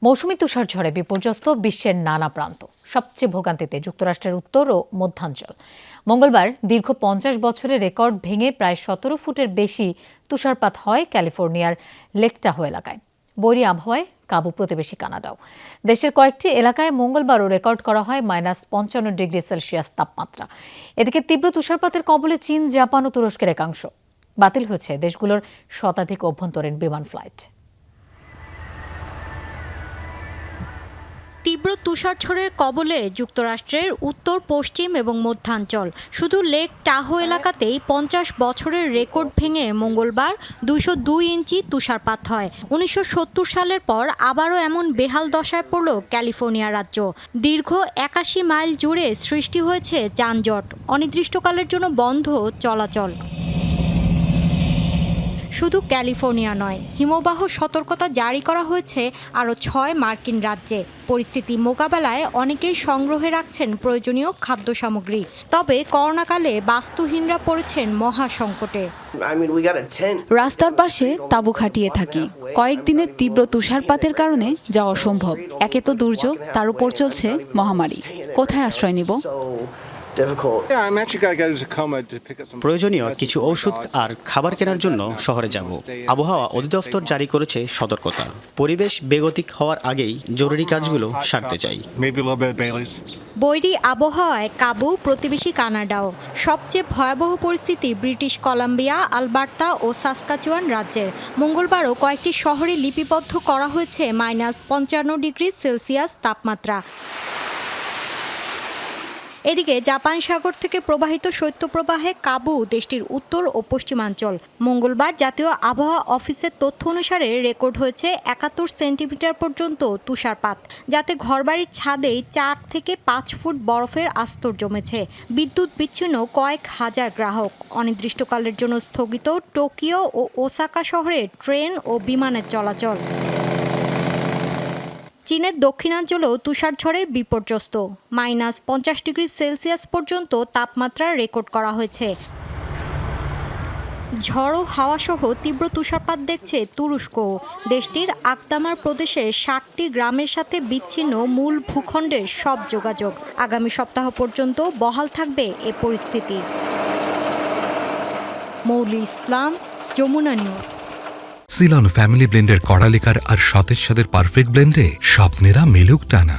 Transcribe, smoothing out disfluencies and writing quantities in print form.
মৌসুমী তুষারঝড়ে বিপর্যস্ত বিশ্বের নানা প্রান্ত। সবচেয়ে ভোগান্তিতে যুক্তরাষ্ট্রের উত্তর ও মধ্যাঞ্চল। মঙ্গলবার দীর্ঘ 50 বছরের রেকর্ড ভেঙে প্রায় 17 ফুটের বেশি তুষারপাত হয় ক্যালিফোর্নিয়ার লেক টাহো এলাকায়। বৈরী আবহাওয়ায় কাবু প্রতিবেশী কানাডাও। দেশের কয়েকটি এলাকায় মঙ্গলবারও রেকর্ড করা হয় -55 ডিগ্রি সেলসিয়াস তাপমাত্রা। এদিকে তীব্র তুষারপাতের কবলে চীন, জাপান ও তুরস্কের একাংশ। বাতিল হয়েছে দেশগুলোর শতাধিক অভ্যন্তরীণ বিমান ফ্লাইট। তীব্র তুষারঝড়ের কবলে যুক্তরাষ্ট্রের উত্তর, পশ্চিম এবং মধ্যাঞ্চল। শুধু লেক টাহো এলাকাতেই 50 বছরের রেকর্ড ভেঙে মঙ্গলবার 202 ইঞ্চি তুষারপাত হয়। 1970 সালের পর আবারও এমন বেহাল দশায় পড়ল ক্যালিফোর্নিয়া রাজ্য। দীর্ঘ 81 মাইল জুড়ে সৃষ্টি হয়েছে যানজট, অনির্দিষ্টকালের জন্য বন্ধ চলাচল। শুধু ক্যালিফোর্নিয়া নয়, হিমবাহ সতর্কতা জারি করা হয়েছে আরও 6 মার্কিন রাজ্যে। পরিস্থিতি মোকাবেলায় অনেকেই সংগ্রহে রাখছেন প্রয়োজনীয় খাদ্য সামগ্রী। তবে করোনাকালে বাস্তুহীনরা পড়েছেন মহা সংকটে। রাস্তার পাশে তাঁবু খাটিয়ে থাকি। কয়েকদিনের তীব্র তুষারপাতের কারণে যাওয়া অসম্ভব। একে তো দুর্যোগ, তার উপর চলছে মহামারী। কোথায় আশ্রয় নিব? প্রয়োজনীয় কিছু ঔষধ আর খাবার কেনার জন্য শহরে যাব। আবহাওয়া অধিদপ্তর জারি করেছে সতর্কতা। পরিবেশ বেগতিক হওয়ার আগেই জরুরি কাজগুলো সারতে চাই। বৈরী আবহাওয়ায় কাবু প্রতিবেশী কানাডাও। সবচেয়ে ভয়াবহ পরিস্থিতি ব্রিটিশ কলাম্বিয়া, আলবার্তা ও সাসকাচুয়ান রাজ্যের। মঙ্গলবারও কয়েকটি শহরে লিপিবদ্ধ করা হয়েছে -55 ডিগ্রি সেলসিয়াস তাপমাত্রা। এদিকে জাপান সাগর থেকে প্রবাহিত শৈত্যপ্রবাহে কাবু দেশটির উত্তর ও পশ্চিমাঞ্চল। মঙ্গলবার জাতীয় আবহাওয়া অফিসের তথ্য অনুসারে রেকর্ড হয়েছে 71 সেন্টিমিটার পর্যন্ত তুষারপাত, যাতে ঘরবাড়ির ছাদেই 4 থেকে 5 ফুট বরফের আস্তর জমেছে। বিদ্যুৎ বিচ্ছিন্ন কয়েক হাজার গ্রাহক। অনির্দিষ্টকালের জন্য স্থগিত টোকিও ও ওসাকা শহরে ট্রেন ও বিমানের চলাচল। চীনের দক্ষিণাঞ্চলেও তুষারঝড়ে বিপর্যস্ত। -50 ডিগ্রি সেলসিয়াস পর্যন্ত তাপমাত্রা রেকর্ড করা হয়েছে। ঝড়ো হাওয়াসহ তীব্র তুষারপাত দেখছে তুরস্কও। দেশটির আকদামার প্রদেশে 60টি গ্রামের সাথে বিচ্ছিন্ন মূল ভূখণ্ডের সব যোগাযোগ। আগামী সপ্তাহ পর্যন্ত বহাল থাকবে এ পরিস্থিতি। মৌলি ইসলাম, যমুনা নিউজ। সিলন ফ্যামিলি ব্লেন্ডের কড়া লিকার আর সতেজ স্বাদের পারফেক্ট ব্লেন্ডে স্বপ্নেরা মেলুক টানা।